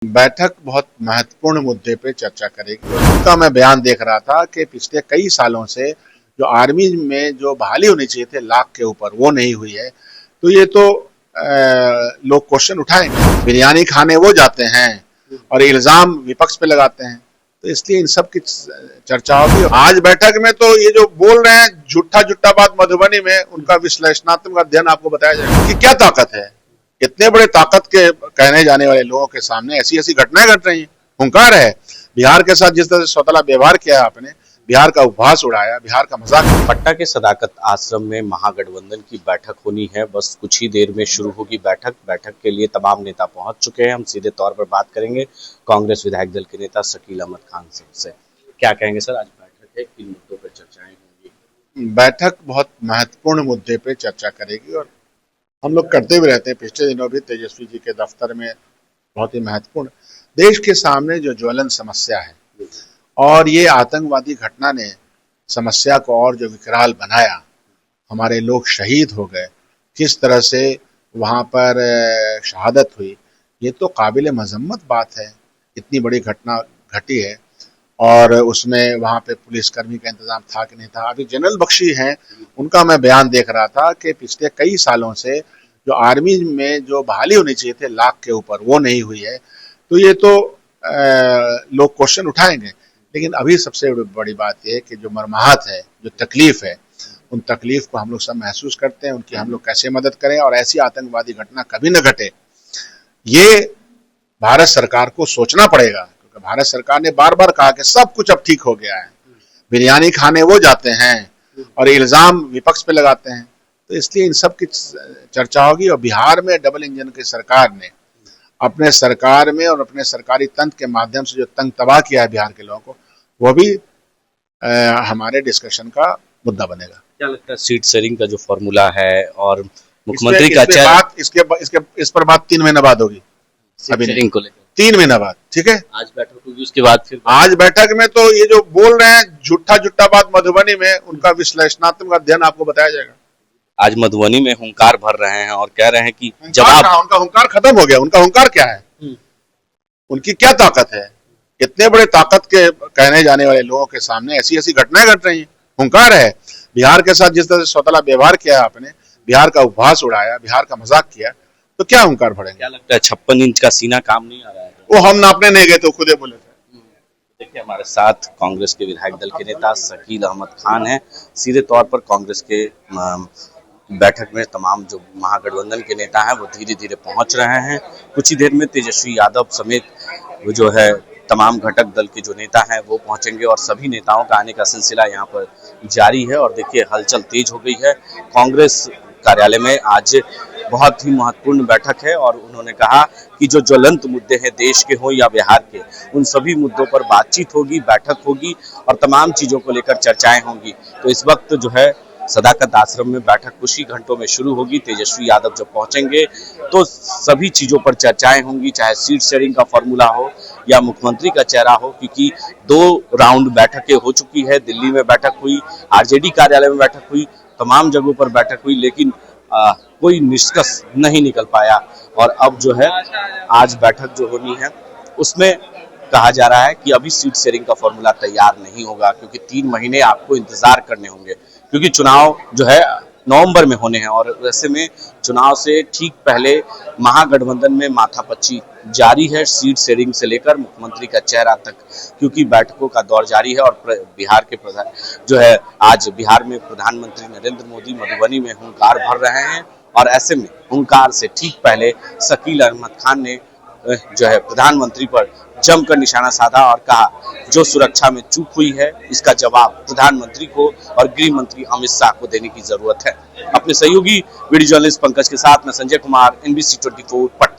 बैठक बहुत महत्वपूर्ण मुद्दे पे चर्चा करेगी। उनका मैं बयान देख रहा था कि पिछले कई सालों से जो आर्मी में जो बहाली होनी चाहिए थे लाख के ऊपर, वो नहीं हुई है। तो ये तो लोग क्वेश्चन उठाएंगे। बिरयानी खाने वो जाते हैं और इल्जाम विपक्ष पे लगाते हैं, तो इसलिए इन सब की चर्चा होगी। आज बैठक में तो ये जो बोल रहे हैं झूठा बात मधुबनी में, उनका विश्लेषणात्मक अध्ययन आपको बताया जाएगा कि क्या ताकत है। इतने बड़े ताकत के कहने जाने वाले लोगों के सामने ऐसी ऐसी घटनाएं घट रही हैं। हुंकार है। बिहार के साथ जिस तरह से सौतला व्यवहार किया आपने, बिहार का उपहास उड़ाया, बिहार का मजाक। पटना के सदाकत आश्रम में महागठबंधन की बैठक होनी है। बस कुछ ही देर में शुरू होगी बैठक के लिए तमाम नेता पहुंच चुके हैं। हम सीधे तौर पर बात करेंगे कांग्रेस विधायक दल के नेता शकील अहमद खान से। क्या कहेंगे सर, आज बैठक है, किन मुद्दों पर चर्चाएं होंगी? बैठक बहुत महत्वपूर्ण मुद्दे पे चर्चा करेगी और हम लोग करते भी रहते हैं। पिछले दिनों भी तेजस्वी जी के दफ्तर में बहुत ही महत्वपूर्ण देश के सामने जो ज्वलंत समस्या है, और ये आतंकवादी घटना ने समस्या को और जो विकराल बनाया, हमारे लोग शहीद हो गए, किस तरह से वहाँ पर शहादत हुई, ये तो काबिल मजम्मत बात है। इतनी बड़ी घटना घटी है और उसमें वहाँ पे पुलिसकर्मी का इंतजाम था कि नहीं था। अभी जनरल बख्शी हैं, उनका मैं बयान देख रहा था कि पिछले कई सालों से जो आर्मी में जो बहाली होनी चाहिए थे लाख के ऊपर, वो नहीं हुई है। तो ये तो लोग क्वेश्चन उठाएंगे, लेकिन अभी सबसे बड़ी बात यह है कि जो मरमाहत है, जो तकलीफ है, उन तकलीफ को हम लोग सब महसूस करते हैं। उनकी हम लोग कैसे मदद करें और ऐसी आतंकवादी घटना कभी न घटे, ये भारत सरकार को सोचना पड़ेगा। क्योंकि भारत सरकार ने बार बार कहा कि सब कुछ अब ठीक हो गया है, बिरयानी खाने वो जाते हैं और इल्जाम विपक्ष पे लगाते हैं। तो इसलिए इन सब की चर्चा होगी। और बिहार में डबल इंजन की सरकार ने अपने सरकार में और अपने सरकारी तंत्र के माध्यम से जो तंग तबाह किया है बिहार के लोगों को, वो भी हमारे डिस्कशन का मुद्दा बनेगा। क्या लगता है सीट शेयरिंग का जो फॉर्मूला है और मुख्यमंत्री का इस पर बात 3 महीने बाद होगी। अभी शेयरिंग को लेकर 3 महीना बाद, ठीक है। आज बैठक होगी, उसके बाद फिर आज बैठक में तो ये जो बोल रहे हैं झूठा बात मधुबनी में, उनका विश्लेषणात्मक अध्ययन आपको बताया जाएगा। आज मधुबनी में हुंकार भर रहे हैं और कह रहे हैं कि जवाब, उनका हुंकार खत्म हो गया। उनका हुंकार क्या है, उनकी क्या ताकत है। इतने बड़े ताकत के कहने जाने वाले लोगों के सामने ऐसी ऐसी घटनाएं घट रही हैं। हुंकार है। बिहार के साथ जिस तरह से सौतला व्यवहार किया आपने, बिहार का उपहास उड़ाया, बिहार का मजाक किया, तो क्या हुंकार भरेंगे। क्या लगता है 56 इंच का सीना काम नहीं आ रहा है? वो हम नापने नहीं गए तो खुदे बोले थे। देखिए, हमारे साथ कांग्रेस के विधायक दल के नेता शकील अहमद खान हैं। सीधे तौर पर कांग्रेस के बैठक में तमाम जो महागठबंधन के नेता हैं वो धीरे धीरे पहुंच रहे हैं। कुछ ही देर में तेजस्वी यादव समेत वो जो है तमाम घटक दल के जो नेता हैं वो पहुंचेंगे और सभी नेताओं का आने का सिलसिला यहाँ पर जारी है। और देखिए, हलचल तेज हो गई है। कांग्रेस कार्यालय में आज बहुत ही महत्वपूर्ण बैठक है और उन्होंने कहा कि जो ज्वलंत मुद्दे हैं देश के हों या बिहार के, उन सभी मुद्दों पर बातचीत होगी, बैठक होगी और तमाम चीज़ों को लेकर चर्चाएं होंगी। तो इस वक्त जो है सदाकत आश्रम में बैठक कुछ ही घंटों में शुरू होगी। तेजस्वी यादव जब पहुंचेंगे तो सभी चीज़ों पर चर्चाएं होंगी, चाहे सीट शेयरिंग का फॉर्मूला हो या मुख्यमंत्री का चेहरा हो, क्योंकि 2 राउंड बैठकें हो चुकी है। दिल्ली में बैठक हुई, आरजेडी कार्यालय में बैठक हुई, तमाम जगहों पर बैठक हुई, लेकिन कोई निष्कर्ष नहीं निकल पाया। और अब जो है आज बैठक जो होनी है उसमें कहा जा रहा है कि अभी सीट शेयरिंग का फॉर्मूला तैयार नहीं होगा, क्योंकि 3 महीने आपको इंतजार करने होंगे, क्योंकि चुनाव जो है नवंबर में होने हैं। और वैसे में चुनाव से ठीक पहले महागठबंधन में माथापच्ची जारी है, सीट शेयरिंग से लेकर मुख्यमंत्री का चेहरा तक, क्योंकि बैठकों का दौर जारी है। और बिहार के प्रधान जो है आज बिहार में प्रधानमंत्री नरेंद्र मोदी मधुबनी में हुंकार भर रहे हैं और ऐसे में हुंकार से ठीक पहले शकील अहमद खान ने जो है प्रधानमंत्री पर जमकर निशाना साधा और कहा जो सुरक्षा में चूक हुई है इसका जवाब प्रधानमंत्री को और गृह मंत्री अमित शाह को देने की जरूरत है। अपने सहयोगी वीडियो जर्नलिस्ट पंकज के साथ मैं संजय कुमार, NBC 24 पटना।